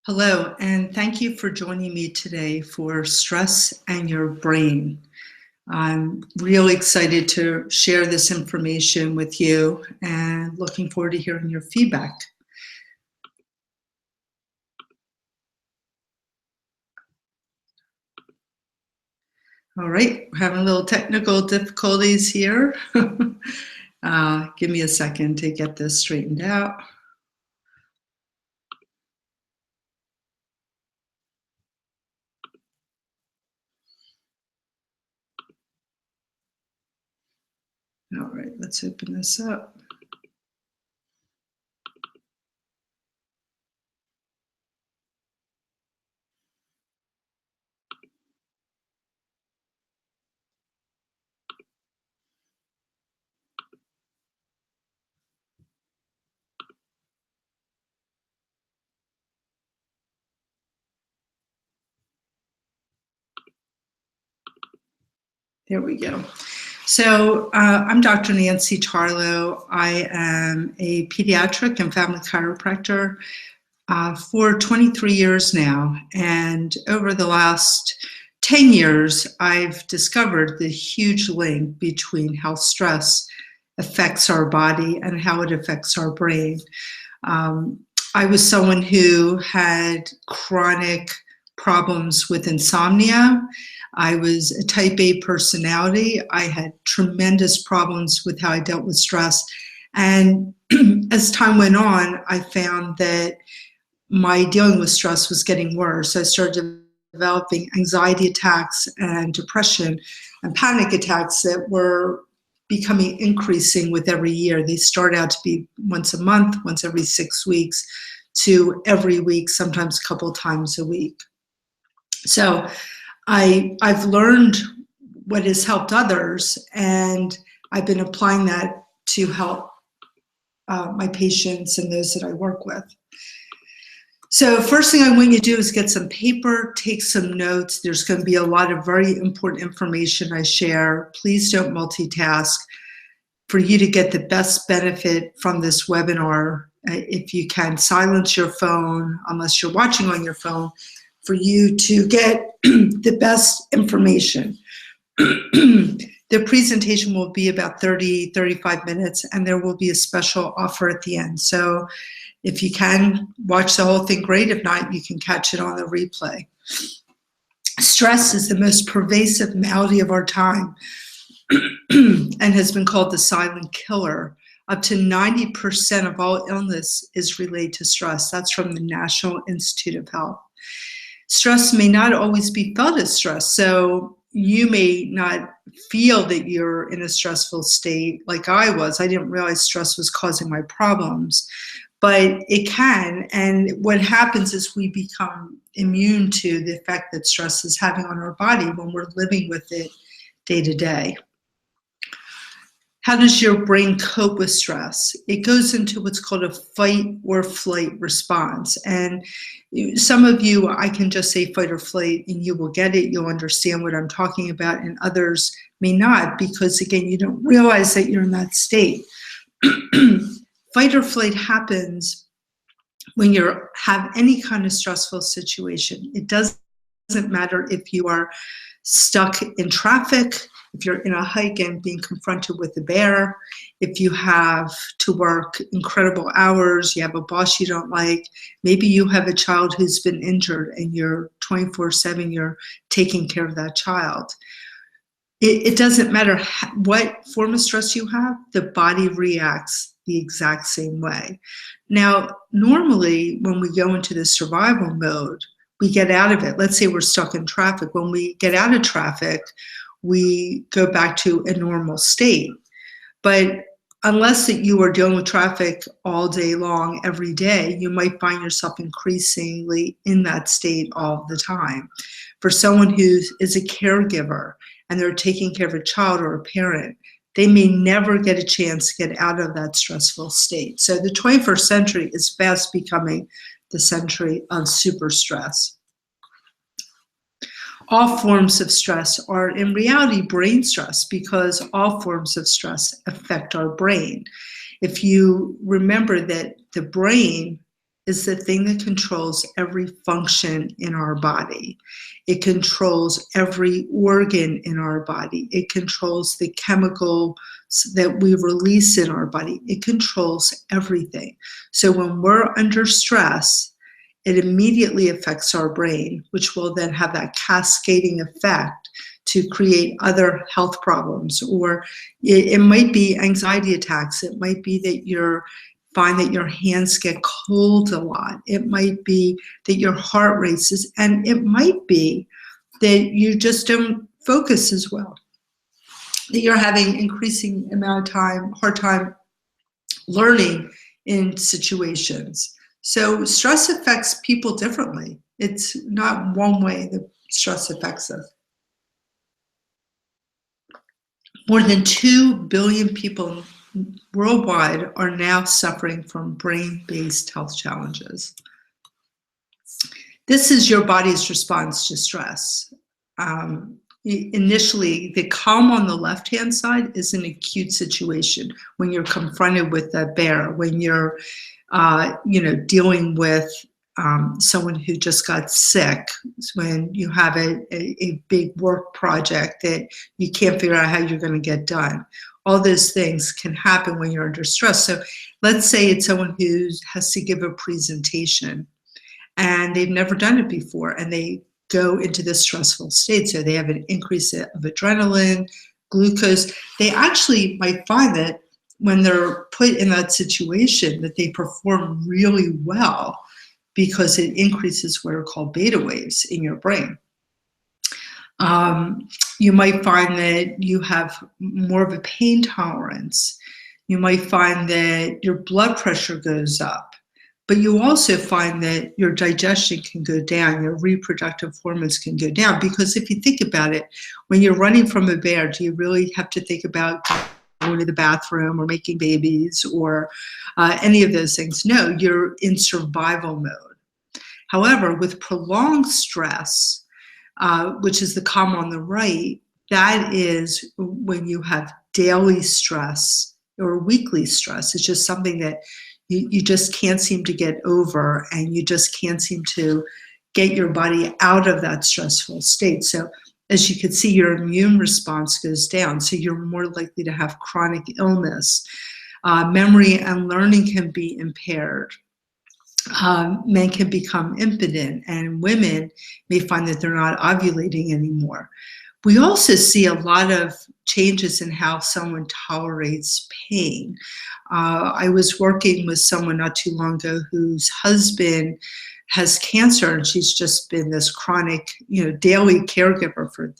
Hello, and thank you for joining me today for Stress and Your Brain. I'm really excited to share this information with you and looking forward to hearing your feedback. All right, we're having a little technical difficulties here. Give me a second to get this straightened out. All right, let's open this up. There we go. So I'm Dr. Nancy Tarlow. I am a pediatric and family chiropractor for 23 years now. And over the last 10 years, I've discovered the huge link between how stress affects our body and how it affects our brain. I was someone who had chronic problems with insomnia. I was a type A personality. I had tremendous problems with how I dealt with stress. And as time went on, I found that my dealing with stress was getting worse. I started developing anxiety attacks and depression and panic attacks that were becoming increasing with every year. They start out to be once a month, once every 6 weeks, to every week, sometimes a couple times a week. So I've learned what has helped others, and I've been applying that to help my patients and those that I work with. So first thing I want you to do is get some paper, take some notes. There's going to be a lot of very important information I share. Please don't multitask. For you to get the best benefit from this webinar, if you can, silence your phone unless you're watching on your phone, for you to get the best information. The presentation will be about 30-35 minutes, and there will be a special offer at the end. So if you can watch the whole thing, great. If not, you can catch it on the replay. Stress is the most pervasive malady of our time and has been called the silent killer. Up to 90% of all illness is related to stress. That's from the National Institute of Health. Stress may not always be felt as stress. So you may not feel that you're in a stressful state like I was. I didn't realize stress was causing my problems, but it can. And what happens is we become immune to the effect that stress is having on our body when we're living with it day to day. How does your brain cope with stress? It goes into what's called a fight or flight response. And some of you, I can just say fight or flight and you will get it. You'll understand what I'm talking about, and others may not, because again, you don't realize that you're in that state. Fight or flight happens when you have any kind of stressful situation. It doesn't matter if you are stuck in traffic, if you're in a hike and being confronted with a bear, if you have to work incredible hours, you have a boss you don't like, maybe you have a child who's been injured and you're 24/7, you're taking care of that child. It doesn't matter what form of stress you have, the body reacts the exact same way. Now, normally when we go into the survival mode, we get out of it. Let's say we're stuck in traffic. When we get out of traffic, we go back to a normal state. But unless that you are dealing with traffic all day long, every day, you might find yourself increasingly in that state all the time. For someone who is a caregiver and they're taking care of a child or a parent, they may never get a chance to get out of that stressful state. So the 21st century is fast becoming the century of super stress. All forms of stress are in reality brain stress, because all forms of stress affect our brain. If you remember that the brain is the thing that controls every function in our body. It controls every organ in our body. It controls the chemicals that we release in our body. It controls everything. So when we're under stress, it immediately affects our brain, which will then have that cascading effect to create other health problems. Or it might be anxiety attacks. It might be that you're find that your hands get cold a lot. It might be that your heart races, and it might be that you just don't focus as well, that you're having increasing amount of hard time learning in situations. So stress affects people differently. It's not one way that stress affects us. More than 2 billion people worldwide are now suffering from brain-based health challenges. This is your body's response to stress. Initially, the column on the left-hand side is an acute situation when you're confronted with a bear, when you're dealing with someone who just got sick, when you have a big work project that you can't figure out how you're going to get done. All those things can happen when you're under stress. So let's say it's someone who has to give a presentation and they've never done it before, and they go into this stressful state. So they have an increase of adrenaline, glucose. They actually might find that when they're put in that situation that they perform really well because it increases what are called beta waves in your brain. You might find that you have more of a pain tolerance. You might find that your blood pressure goes up. But you also find that your digestion can go down, your reproductive hormones can go down. Because if you think about it, when you're running from a bear, do you really have to think about going to the bathroom or making babies or any of those things? No, you're in survival mode. However, with prolonged stress, which is the column on the right, that is when you have daily stress or weekly stress. It's just something that you just can't seem to get over, and you just can't seem to get your body out of that stressful state. So as you can see, your immune response goes down. So you're more likely to have chronic illness. Memory and learning can be impaired. Men can become impotent, and women may find that they're not ovulating anymore. We also see a lot of changes in how someone tolerates pain. I was working with someone not too long ago whose husband has cancer, and she's just been this chronic, daily caregiver for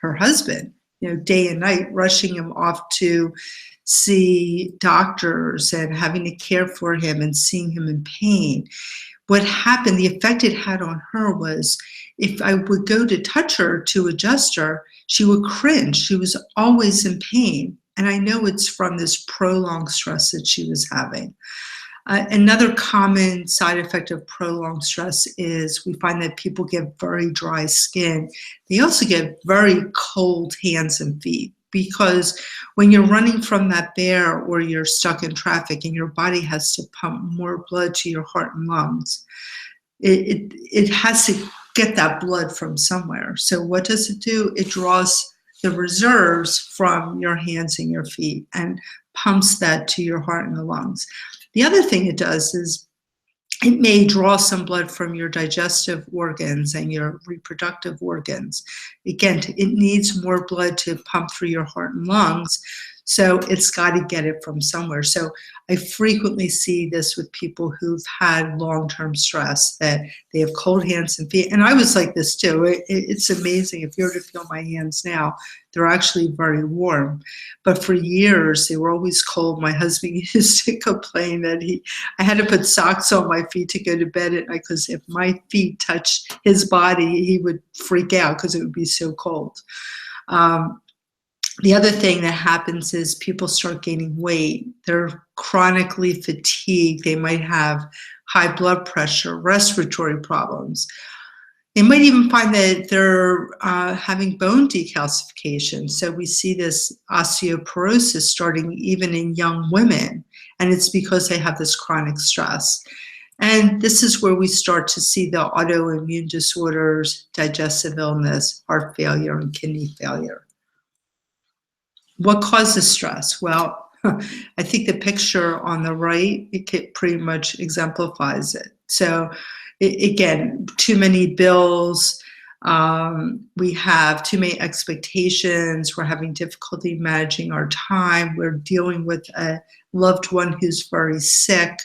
her husband, day and night, rushing him off to see doctors and having to care for him and seeing him in pain. What happened, the effect it had on her was, if I would go to touch her to adjust her, she would cringe. She was always in pain. And I know it's from this prolonged stress that she was having. Another common side effect of prolonged stress is we find that people get very dry skin. They also get very cold hands and feet, because when you're running from that bear or you're stuck in traffic and your body has to pump more blood to your heart and lungs, it has to get that blood from somewhere. So what does it do? It draws the reserves from your hands and your feet and pumps that to your heart and the lungs. The other thing it does is it may draw some blood from your digestive organs and your reproductive organs. Again, it needs more blood to pump through your heart and lungs, so it's got to get it from somewhere. So I frequently see this with people who've had long-term stress, that they have cold hands and feet. And I was like this too. It's amazing. If you were to feel my hands now, they're actually very warm. But for years, they were always cold. My husband used to complain that I had to put socks on my feet to go to bed at night, because if my feet touched his body, he would freak out because it would be so cold. The other thing that happens is people start gaining weight. They're chronically fatigued. They might have high blood pressure, respiratory problems. They might even find that they're having bone decalcification. So we see this osteoporosis starting even in young women, and it's because they have this chronic stress. And this is where we start to see the autoimmune disorders, digestive illness, heart failure, and kidney failure. What causes stress? Well, I think the picture on the right, it pretty much exemplifies it. So again, too many bills, we have too many expectations, we're having difficulty managing our time, we're dealing with a loved one who's very sick.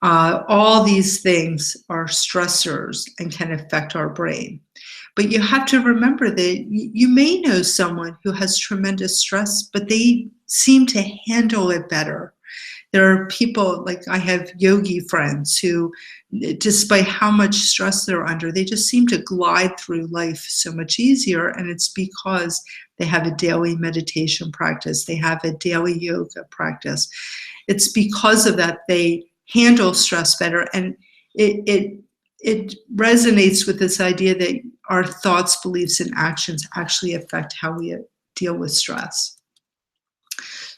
All these things are stressors and can affect our brain. But you have to remember that you may know someone who has tremendous stress, but they seem to handle it better. There are people, like I have yogi friends who, despite how much stress they're under, they just seem to glide through life so much easier. And it's because they have a daily meditation practice, they have a daily yoga practice. It's because of that they handle stress better. And it resonates with this idea that our thoughts, beliefs, and actions actually affect how we deal with stress.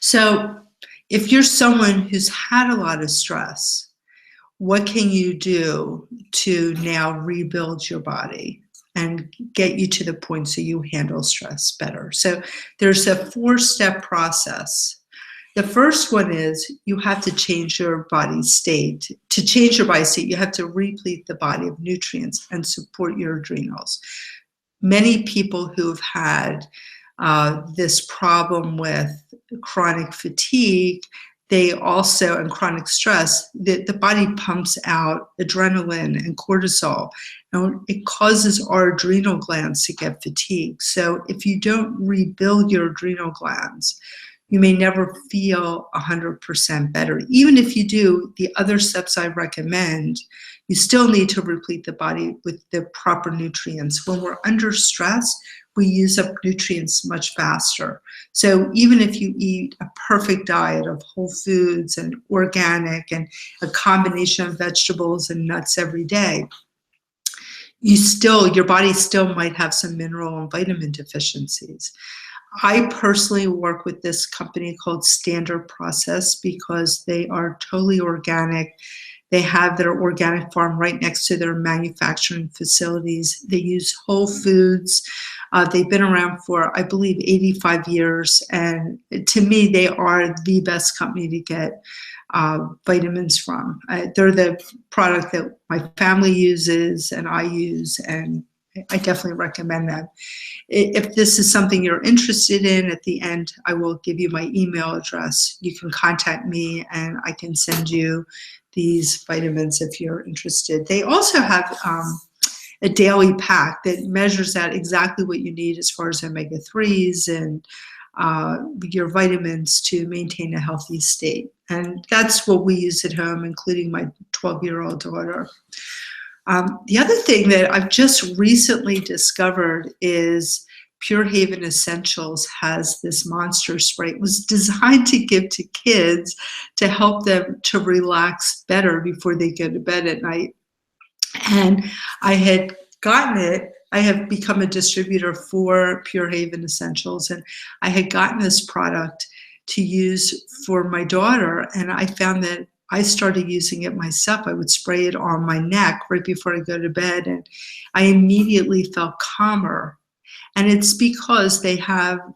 So if you're someone who's had a lot of stress, what can you do to now rebuild your body and get you to the point so you handle stress better? So there's a 4-step process. The first one is you have to change your body state. To change your body state, you have to replete the body of nutrients and support your adrenals. Many people who've had this problem with chronic fatigue, they also, and chronic stress, the body pumps out adrenaline and cortisol, and it causes our adrenal glands to get fatigued. So if you don't rebuild your adrenal glands, you may never feel 100% better. Even if you do the other steps I recommend, you still need to replete the body with the proper nutrients. When we're under stress, we use up nutrients much faster. So even if you eat a perfect diet of whole foods and organic and a combination of vegetables and nuts every day, your body still might have some mineral and vitamin deficiencies. I personally work with this company called Standard Process because they are totally organic. They have their organic farm right next to their manufacturing facilities. They use whole foods. They've been around for, I believe, 85 years. And to me, they are the best company to get vitamins from. They're the product that my family uses and I use, and I definitely recommend them. If this is something you're interested in, at the end, I will give you my email address. You can contact me and I can send you these vitamins if you're interested. They also have a daily pack that measures out exactly what you need as far as omega-3s and your vitamins to maintain a healthy state. And that's what we use at home, including my 12-year-old daughter. The other thing that I've just recently discovered is Pure Haven Essentials has this monster spray. It was designed to give to kids to help them to relax better before they go to bed at night. And I had gotten it. I have become a distributor for Pure Haven Essentials, and I had gotten this product to use for my daughter, and I found that I started using it myself. I would spray it on my neck right before I go to bed, and I immediately felt calmer. And it's because they're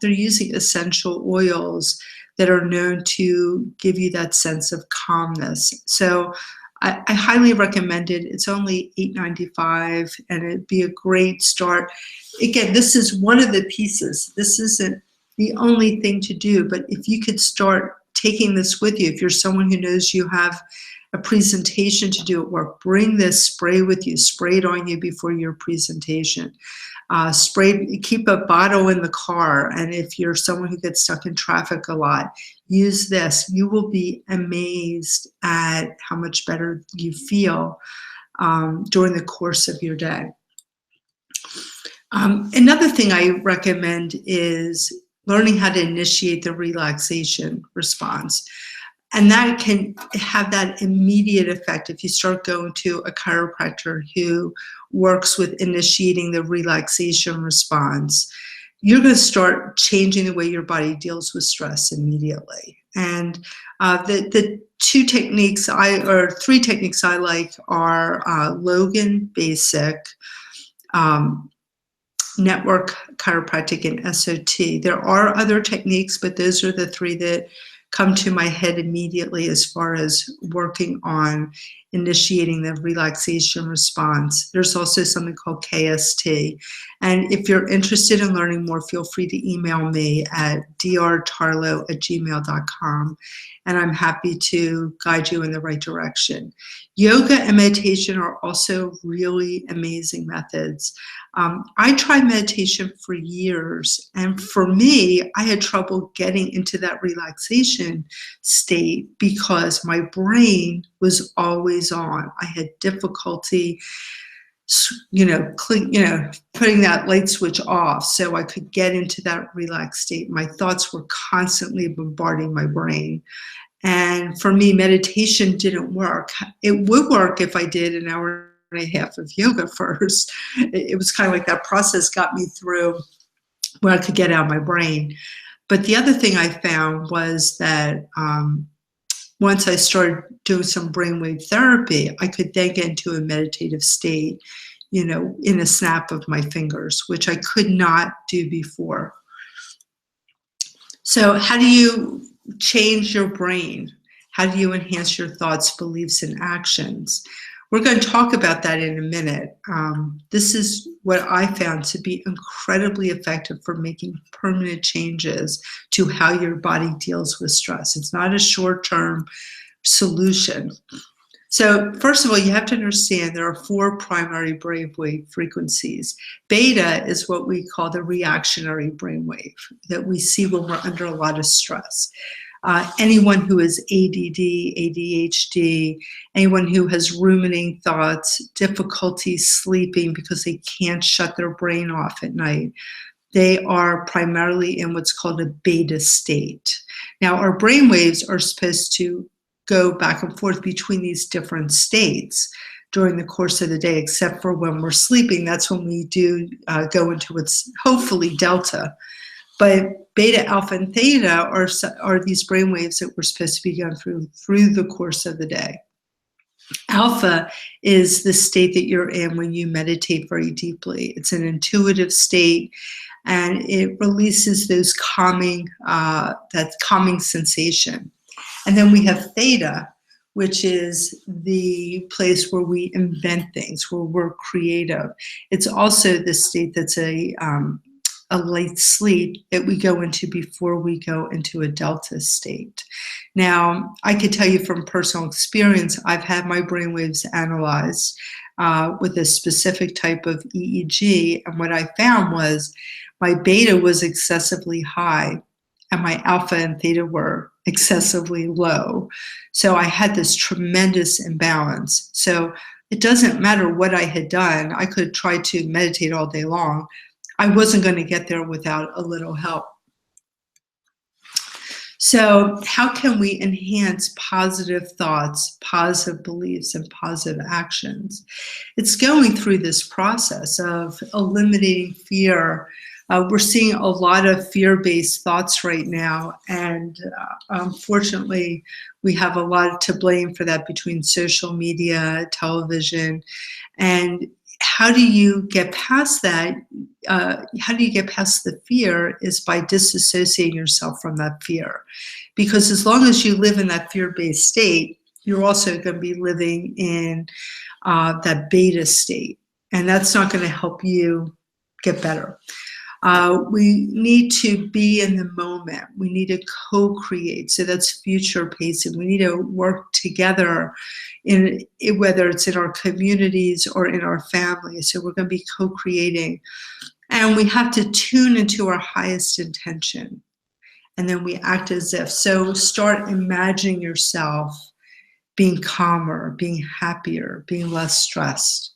using essential oils that are known to give you that sense of calmness. So I highly recommend it. It's only $8.95, and it'd be a great start. Again, this is one of the pieces. This isn't the only thing to do, but if you could start taking this with you, if you're someone who knows you have a presentation to do at work, bring this spray with you. Spray it on you before your presentation. Keep a bottle in the car, and if you're someone who gets stuck in traffic a lot, use this. You will be amazed at how much better you feel during the course of your day. Another thing I recommend is learning how to initiate the relaxation response. And that can have that immediate effect. If you start going to a chiropractor who works with initiating the relaxation response, you're going to start changing the way your body deals with stress immediately. And the three techniques I like are Logan Basic, Network Chiropractic, and SOT. There are other techniques, but those are the three that come to my head immediately as far as working on initiating the relaxation response. There's also something called KST. And if you're interested in learning more, feel free to email me at drtarlow@gmail.com, and I'm happy to guide you in the right direction. Yoga and meditation are also really amazing methods. I tried meditation for years, and for me, I had trouble getting into that relaxation state because my brain was always on. I had difficulty, putting that light switch off so I could get into that relaxed state. My thoughts were constantly bombarding my brain. And for me, meditation didn't work. It would work if I did an hour and a half of yoga first. It was kind of like that process got me through where I could get out of my brain. But the other thing I found was that once I started doing some brainwave therapy, I could then get into a meditative state, in a snap of my fingers, which I could not do before. So how do you change your brain? How do you enhance your thoughts, beliefs, and actions? We're going to talk about that in a minute. This is what I found to be incredibly effective for making permanent changes to how your body deals with stress. It's not a short-term solution. So first of all, you have to understand there are 4 primary brainwave frequencies. Beta is what we call the reactionary brainwave that we see when we're under a lot of stress. Anyone who is ADD, ADHD, anyone who has ruminating thoughts, difficulty sleeping because they can't shut their brain off at night, they are primarily in what's called a beta state. Now, our brain waves are supposed to go back and forth between these different states during the course of the day, except for when we're sleeping. That's when we do go into what's hopefully delta. But beta, alpha, and theta are these brain waves that we're supposed to be going through the course of the day. Alpha is the state that you're in when you meditate very deeply. It's an intuitive state, and it releases those that calming sensation. And then we have theta, which is the place where we invent things, where we're creative. It's also the state that's a light sleep that we go into before we go into a delta state. Now, I could tell you from personal experience, I've had my brainwaves analyzed with a specific type of EEG, and what I found was my beta was excessively high and my alpha and theta were excessively low. So I had this tremendous imbalance. So it doesn't matter what I had done. I could try to meditate all day long. I wasn't going to get there without a little help. So how can we enhance positive thoughts, positive beliefs, and positive actions? It's going through this process of eliminating fear. We're seeing a lot of fear-based thoughts right now, and unfortunately, we have a lot to blame for that between social media, television, and how do you get past that? How do you get past the fear is by disassociating yourself from that fear. Because as long as you live in that fear-based state, you're also going to be living in that beta state. And that's not going to help you get better. We need to be in the moment. We need to co-create. So that's future pacing. We need to work together whether it's in our communities or in our families. So we're going to be co-creating. And we have to tune into our highest intention. And then we act as if. So start imagining yourself being calmer, being happier, being less stressed.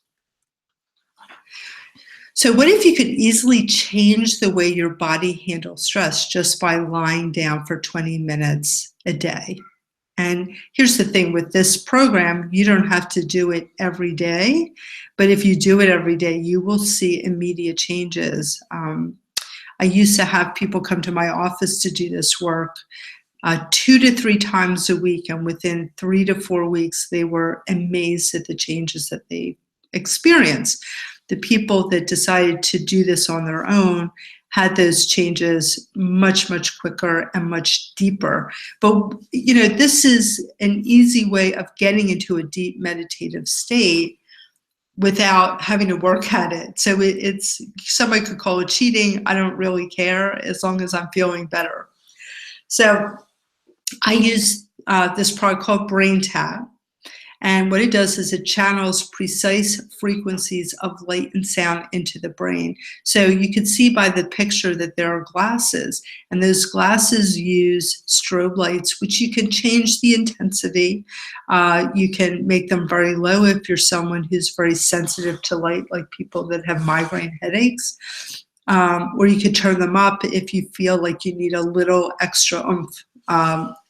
So what if you could easily change the way your body handles stress just by lying down for 20 minutes a day? And here's the thing with this program, you don't have to do it every day, but if you do it every day, you will see immediate changes. I used to have people come to my office to do this work. 2 to 3 times a week, and within 3 to 4 weeks, they were amazed at the changes that they experienced. The people that decided to do this on their own had those changes much, much quicker and much deeper. But, this is an easy way of getting into a deep meditative state without having to work at it. So it's somebody could call it cheating. I don't really care as long as I'm feeling better. So I use this product called Brain Tap. And what it does is it channels precise frequencies of light and sound into the brain. So you can see by the picture that there are glasses, and those glasses use strobe lights, which you can change the intensity. You can make them very low if you're someone who's very sensitive to light, like people that have migraine headaches. Or you could turn them up if you feel like you need a little extra oomph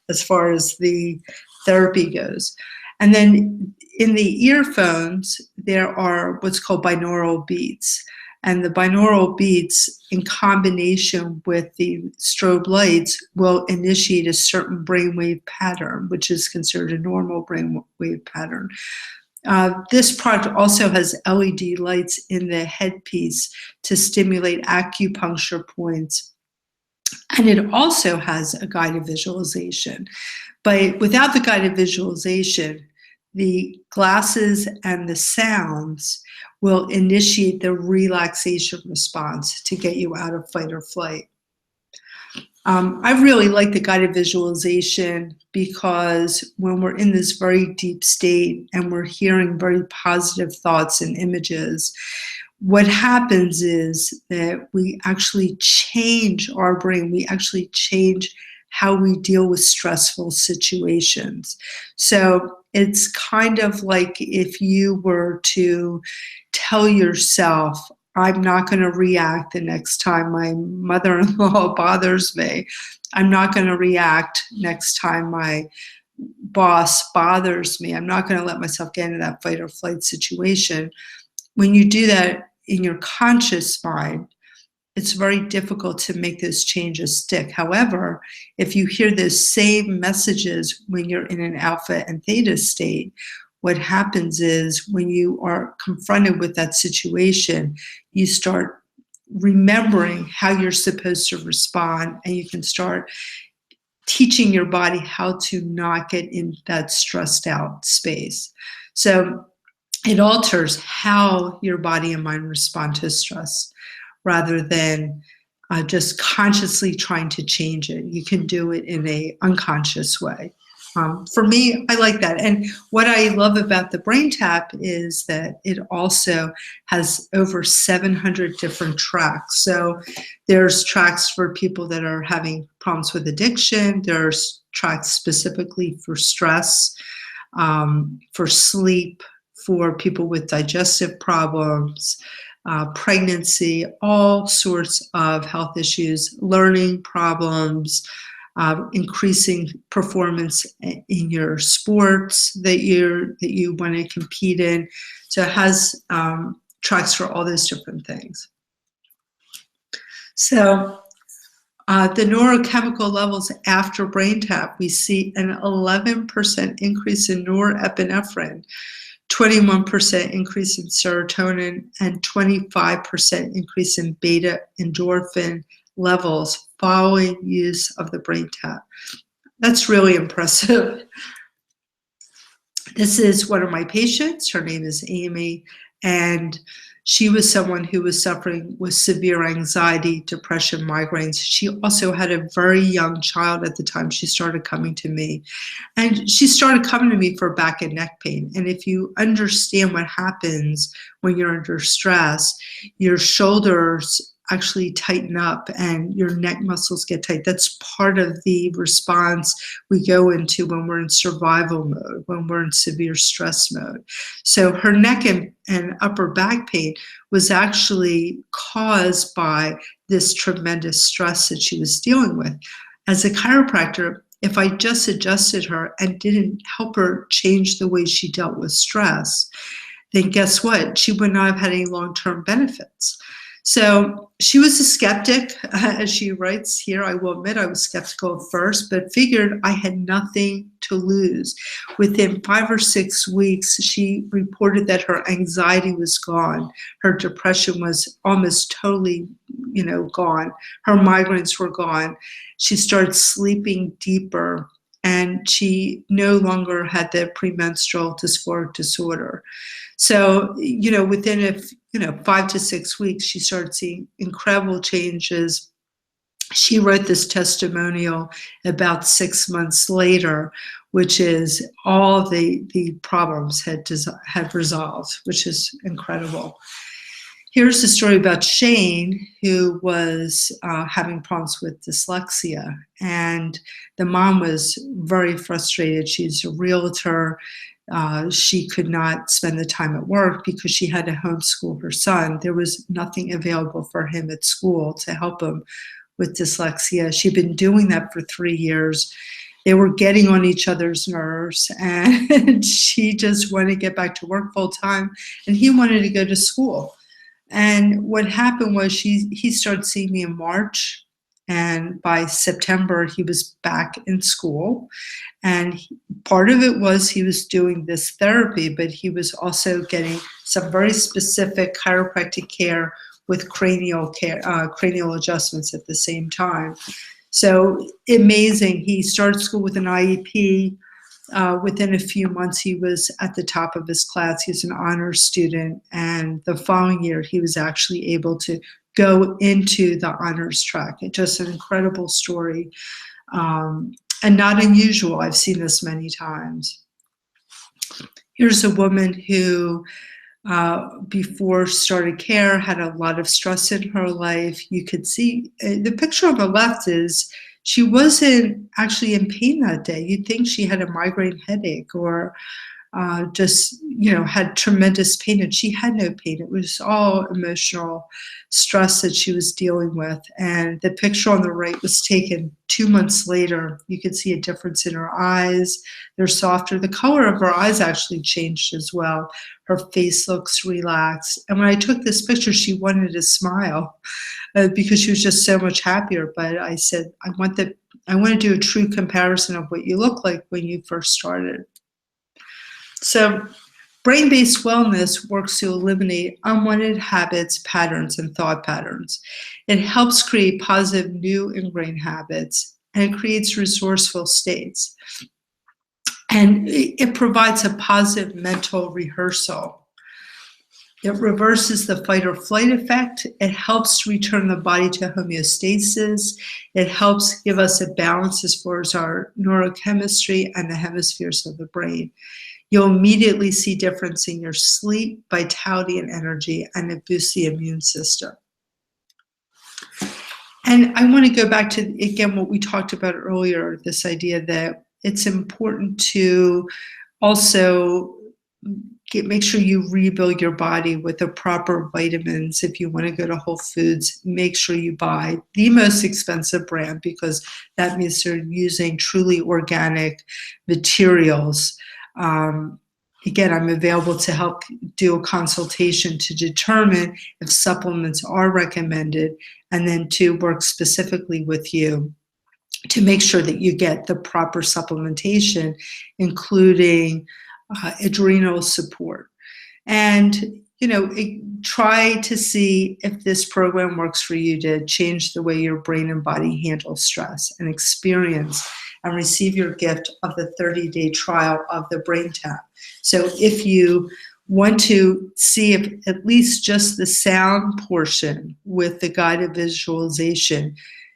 as far as the therapy goes. And then in the earphones, there are what's called binaural beats. And the binaural beats, in combination with the strobe lights, will initiate a certain brainwave pattern, which is considered a normal brainwave pattern. This product also has LED lights in the headpiece to stimulate acupuncture points. And it also has a guided visualization. But without the guided visualization, the glasses and the sounds will initiate the relaxation response to get you out of fight or flight. I really like the guided visualization because when we're in this very deep state and we're hearing very positive thoughts and images, what happens is that we actually change our brain. We actually change how we deal with stressful situations. So it's kind of like if you were to tell yourself, I'm not going to react the next time my mother-in-law bothers me. I'm not going to react next time my boss bothers me. I'm not going to let myself get into that fight or flight situation. When you do that in your conscious mind, it's very difficult to make those changes stick. However, if you hear those same messages when you're in an alpha and theta state, what happens is when you are confronted with that situation, you start remembering how you're supposed to respond, and you can start teaching your body how to not get in that stressed out space. So it alters how your body and mind respond to stress rather than just consciously trying to change it. You can do it in an unconscious way. For me, I like that. And what I love about the Brain Tap is that it also has over 700 different tracks. So there's tracks for people that are having problems with addiction. There's tracks specifically for stress, for sleep, for people with digestive problems, pregnancy, all sorts of health issues, learning problems, increasing performance in your sports that you want to compete in. So it has tracks for all those different things. So the neurochemical levels after Brain Tap, we see an 11% increase in norepinephrine, 21% increase in serotonin, and 25% increase in beta endorphin levels following use of the Brain Tap. That's really impressive. This is one of my patients. Her name is Amy, and she was someone who was suffering with severe anxiety, depression, migraines. She also had a very young child at the time she started coming to me. And she started coming to me for back and neck pain. And if you understand what happens when you're under stress, your shoulders actually tighten up and your neck muscles get tight. That's part of the response we go into when we're in survival mode, when we're in severe stress mode. So her neck and upper back pain was actually caused by this tremendous stress that she was dealing with. As a chiropractor, if I just adjusted her and didn't help her change the way she dealt with stress, then guess what? She would not have had any long-term benefits. So she was a skeptic, as she writes here. I will admit I was skeptical at first, but figured I had nothing to lose. Within 5 or 6 weeks, she reported that her anxiety was gone. Her depression was almost totally, gone. Her migraines were gone. She started sleeping deeper, and she no longer had the premenstrual dysphoric disorder. So, within 5 to 6 weeks, she started seeing incredible changes. She wrote this testimonial about 6 months later, which is all the problems had resolved, which is incredible. Here's a story about Shane, who was having problems with dyslexia, and the mom was very frustrated. She's a realtor. She could not spend the time at work because she had to homeschool her son. There was nothing available for him at school to help him with dyslexia. She'd been doing that for 3 years. They were getting on each other's nerves, and she just wanted to get back to work full time, and he wanted to go to school. And what happened was he started seeing me in March, and by September he was back in school. And part of it was he was doing this therapy, but he was also getting some very specific chiropractic care with cranial adjustments at the same time. So amazing. He started school with an IEP. Within a few months, he was at the top of his class. He was an honors student. And the following year, he was actually able to go into the honors track. It's just an incredible story, and not unusual. I've seen this many times. Here's a woman who, before started care, had a lot of stress in her life. You could see the picture on the left is she wasn't actually in pain that day. You'd think she had a migraine headache or just, had tremendous pain, and she had no pain. It was all emotional stress that she was dealing with. And the picture on the right was taken 2 months later. You could see a difference in her eyes. They're softer. The color of her eyes actually changed as well. Her face looks relaxed. And when I took this picture, she wanted to smile because she was just so much happier. But I said, I want to do a true comparison of what you look like when you first started. So brain-based wellness works to eliminate unwanted habits, patterns, and thought patterns. It helps create positive new ingrained habits, and it creates resourceful states. And it provides a positive mental rehearsal. It reverses the fight or flight effect. It helps return the body to homeostasis. It helps give us a balance as far as our neurochemistry and the hemispheres of the brain. You'll immediately see difference in your sleep, vitality, and energy, and it boosts the immune system. And I want to go back to, again, what we talked about earlier, this idea that it's important to also make sure you rebuild your body with the proper vitamins. If you want to go to Whole Foods, make sure you buy the most expensive brand, because that means they're using truly organic materials. Again, I'm available to help do a consultation to determine if supplements are recommended, and then to work specifically with you to make sure that you get the proper supplementation, including adrenal support. And, try to see if this program works for you to change the way your brain and body handle stress and experience and receive your gift of the 30-day trial of the Brain Tap. So if you want to see if at least just the sound portion with the guided visualization,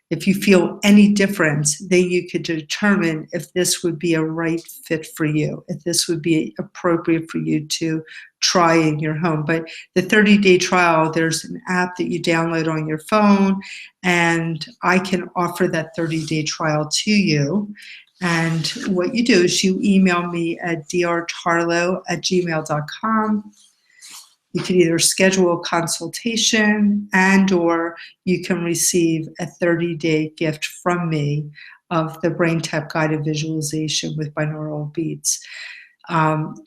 if you feel any difference, then you could determine if this would be a right fit for you, if this would be appropriate for you to try in your home. But the 30-day trial, there's an app that you download on your phone, and I can offer that 30-day trial to you. And what you do is you email me at drtarlow@gmail.com. You can either schedule a consultation or you can receive a 30-day gift from me of the Brain Tap guided visualization with binaural beats.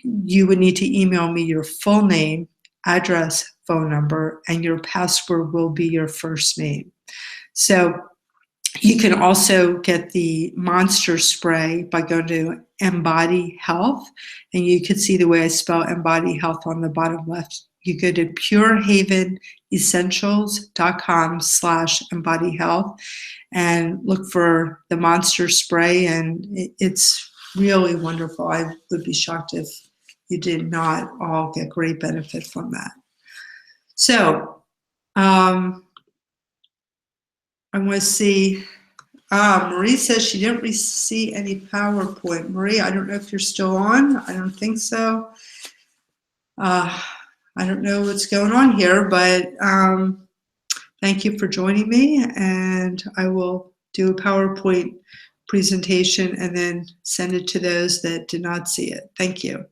You would need to email me your full name, address, phone number, and your password will be your first name. So you can also get the monster spray by going to Embody Health, and you can see the way I spell Embody Health on the bottom left. You go to purehavenessentials.com/Embody Health and look for the monster spray, and it's really wonderful. I would be shocked if you did not all get great benefit from that. So I want to see. Marie says she didn't see any PowerPoint. Marie, I don't know if you're still on. I don't think so. I don't know what's going on here, but thank you for joining me, and I will do a PowerPoint presentation and then send it to those that did not see it. Thank you.